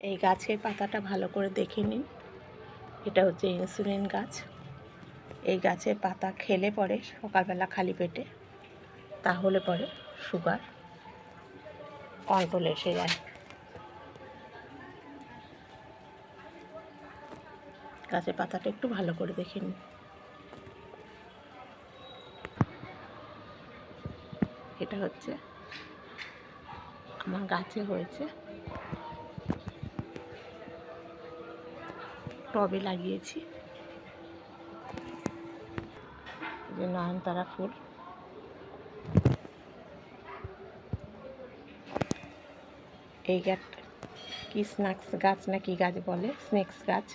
এই গাছের পাতাটা ভালো করে দেখে নিন। এটা হচ্ছে ইনসুলিন গাছ। এই গাছের পাতা খেলে পরে সকালবেলা খালি পেটে, তাহলে পরে সুগার কন্ট্রোলে এসে যায়। গাছের পাতাটা একটু ভালো করে দেখে নিন। এটা হচ্ছে আমার গাছে হয়েছে, টবে লাগিয়েছি। যে নয়নতারা ফুল, এই গাছটা কি স্ন্যাক্স গাছ না কি গাছ বলে, স্নেক্স গাছ।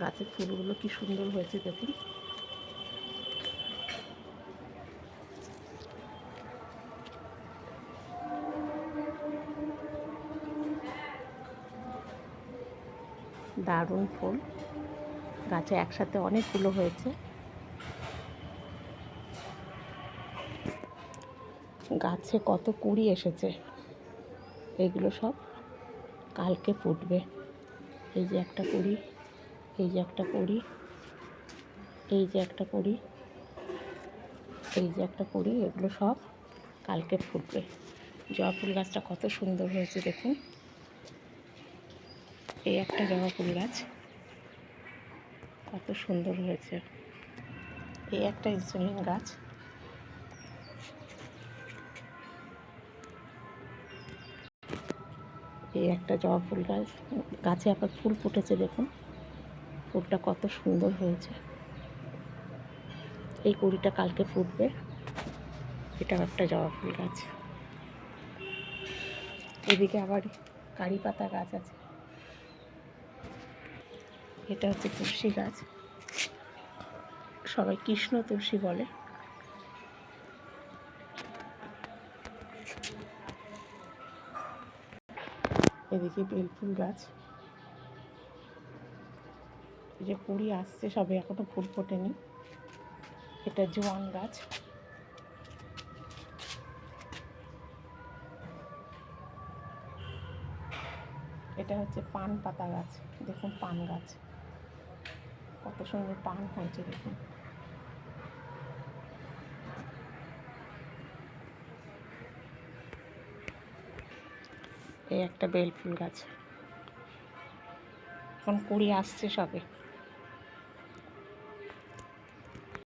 গাছের ফুলগুলো কি সুন্দর হয়েছে দেখুন। দারুণ ফুল, গাছে একসাথে অনেকগুলো হয়েছে। গাছে কত কুঁড়ি এসেছে, এগুলো সব কালকে ফুটবে। এই যে একটা কুঁড়ি, এই যে একটা কুঁড়ি, এই যে একটা কুঁড়ি, এই যে একটা কুঁড়ি, এগুলো সব কালকে ফুটবে। জবা ফুল গাছটা কত সুন্দর হয়েছে দেখুন। এই একটা জবা ফুল গাছ কত সুন্দর হয়েছে। এই একটা ইনসুলিন গাছ। এই একটা জবা ফুল গাছ, গাছে আবার ফুল ফুটেছে দেখুন। ফুলটা কত সুন্দর হয়েছে। এই কুঁড়িটা কালকে ফুটবে। এটা একটা জবা ফুল গাছ। এদিকে আবার কারি পাতা গাছ আছে। এটা হচ্ছে তুলসী গাছ, সবাই কৃষ্ণ তুলসী বলে। এদিকে বেলফুল গাছ, এই যে কুঁড়ি আসছে সবে, এখনো ফুল ফোটেনি। এটা জোয়ান গাছ। এটা হচ্ছে পান পাতা গাছ, দেখুন পান গাছ কত সুন্দর পান হয়েছে দেখুন। এই একটা বেলফুল গাছ, এখন কুঁড়ি আসছে সবে।